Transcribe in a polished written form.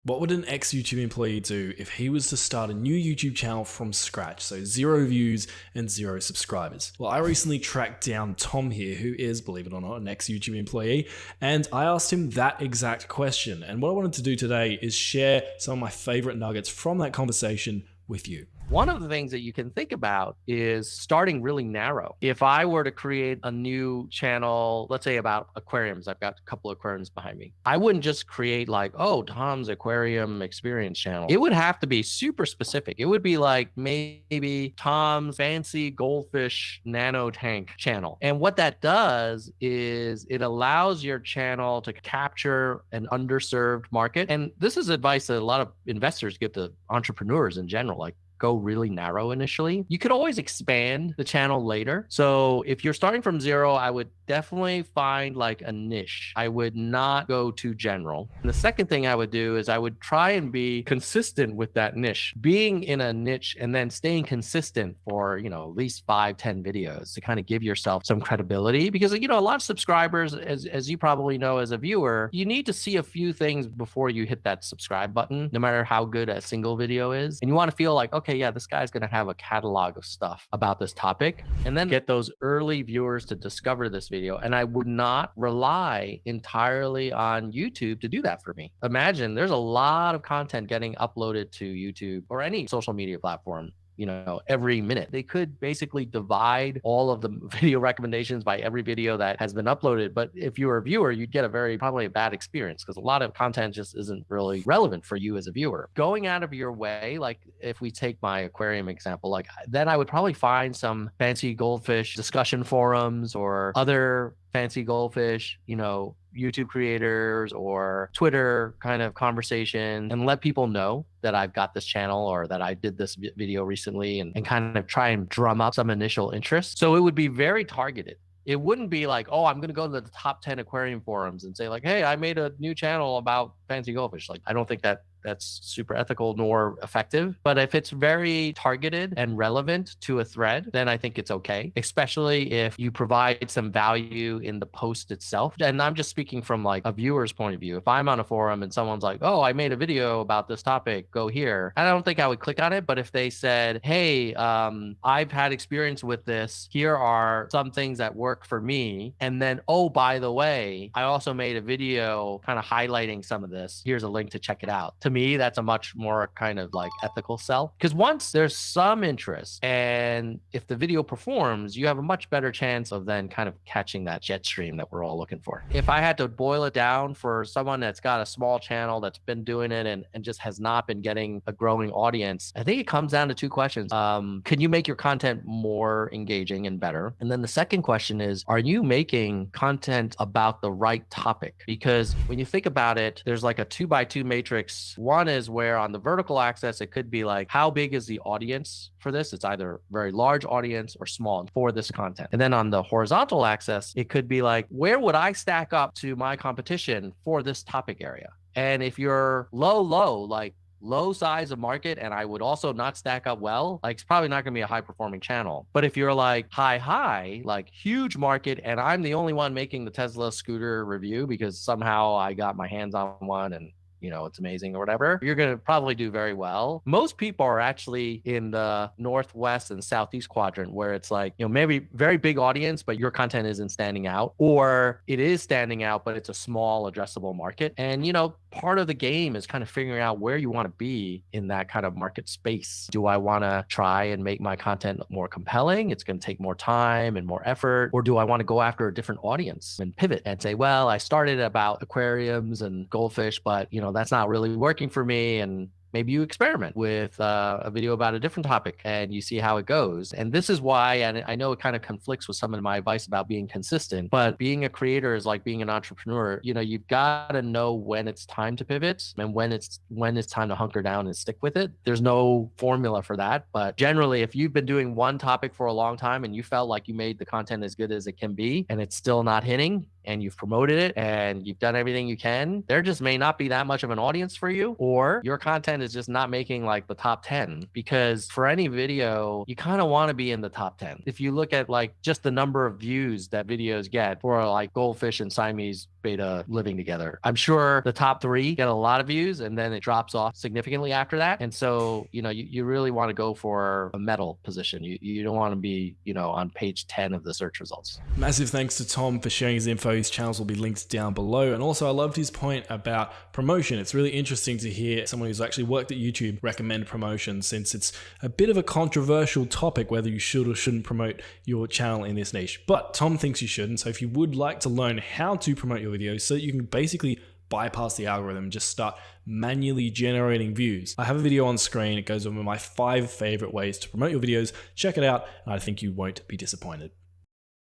What would an ex-YouTube employee do if he was to start a new YouTube channel from scratch, so 0 views and 0 subscribers? Well, I recently tracked down Tom here, who is, believe it or not, an ex-YouTube employee, and I asked him that exact question. And what I wanted to do today is share some of my favorite nuggets from that conversation with you. One of the things that you can think about is starting really narrow. If I were to create a new channel, let's say about aquariums, I've got a couple of aquariums behind me. I wouldn't just create like, oh, Tom's aquarium experience channel. It would have to be super specific. It would be like maybe Tom's fancy goldfish nano tank channel. And what that does is it allows your channel to capture an underserved market. And this is advice that a lot of investors give to entrepreneurs in general, like, go really narrow initially. You could always expand the channel later. So if you're starting from 0, I would definitely find like a niche. I would not go too general. And the second thing I would do is I would try and be consistent with that niche. Being in a niche and then staying consistent for, at least 5-10 videos to kind of give yourself some credibility. Because, a lot of subscribers, as you probably know as a viewer, you need to see a few things before you hit that subscribe button, no matter how good a single video is. And you want to feel like, okay, yeah, this guy's going to have a catalog of stuff about this topic, and then get those early viewers to discover this video. And I would not rely entirely on YouTube to do that for me. Imagine there's a lot of content getting uploaded to YouTube or any social media platform every minute. They could basically divide all of the video recommendations by every video that has been uploaded. But if you were a viewer, you'd get probably a bad experience because a lot of content just isn't really relevant for you as a viewer. Going out of your way, like if we take my aquarium example, then I would probably find some fancy goldfish discussion forums or other fancy goldfish, YouTube creators or Twitter kind of conversation, and let people know that I've got this channel or that I did this video recently, and kind of try and drum up some initial interest. So it would be very targeted. It wouldn't be like, oh, I'm going to go to the top 10 aquarium forums and say like, hey, I made a new channel about fancy goldfish. Like, I don't think that's super ethical nor effective. But if it's very targeted and relevant to a thread, then I think it's okay, especially if you provide some value in the post itself. And I'm just speaking from like a viewer's point of view. If I'm on a forum and someone's like, oh, I made a video about this topic, go here, I don't think I would click on it. But if they said, hey, I've had experience with this, here are some things that work for me. And then, oh, by the way, I also made a video kind of highlighting some of this. Here's a link to check it out. To me, that's a much more kind of like ethical sell, because once there's some interest and if the video performs, you have a much better chance of then kind of catching that jet stream that we're all looking for. If I had to boil it down for someone that's got a small channel that's been doing it and just has not been getting a growing audience, I think it comes down to 2 questions. Can you make your content more engaging and better? And then the second question is, are you making content about the right topic? Because when you think about it, there's like a 2x2 matrix. One is where on the vertical axis, it could be like, how big is the audience for this? It's either very large audience or small for this content. And then on the horizontal axis, it could be like, where would I stack up to my competition for this topic area? And if you're like low size of market, and I would also not stack up well, like it's probably not going to be a high performing channel. But if you're like high, like huge market, and I'm the only one making the Tesla scooter review because somehow I got my hands on one and it's amazing or whatever, you're going to probably do very well. Most people are actually in the northwest and southeast quadrant where it's like, maybe very big audience, but your content isn't standing out, or it is standing out, but it's a small addressable market. And, part of the game is kind of figuring out where you want to be in that kind of market space. Do I want to try and make my content more compelling? It's going to take more time and more effort. Or do I want to go after a different audience and pivot and say, well, I started about aquariums and goldfish, but that's not really working for me. And maybe you experiment with a video about a different topic and you see how it goes. And this is why, and I know it kind of conflicts with some of my advice about being consistent, but being a creator is like being an entrepreneur. You've got to know when it's time to pivot and when it's time to hunker down and stick with it. There's no formula for that. But generally, if you've been doing one topic for a long time and you felt like you made the content as good as it can be and it's still not hitting, and you've promoted it and you've done everything you can, there just may not be that much of an audience for you, or your content is just not making like the top 10. Because for any video, you kind of want to be in the top 10. If you look at like just the number of views that videos get for like goldfish and Siamese beta living together. I'm sure the top 3 get a lot of views and then it drops off significantly after that. And so, you really want to go for a middle position. You don't want to be, on page 10 of the search results. Massive thanks to Tom for sharing his info. His channels will be linked down below. And also I loved his point about promotion. It's really interesting to hear someone who's actually worked at YouTube recommend promotion, since it's a bit of a controversial topic whether you should or shouldn't promote your channel in this niche. But Tom thinks you should. And so if you would like to learn how to promote your videos so that you can basically bypass the algorithm and just start manually generating views, I have a video on screen. It goes over my 5 favorite ways to promote your videos. Check it out, and I think you won't be disappointed.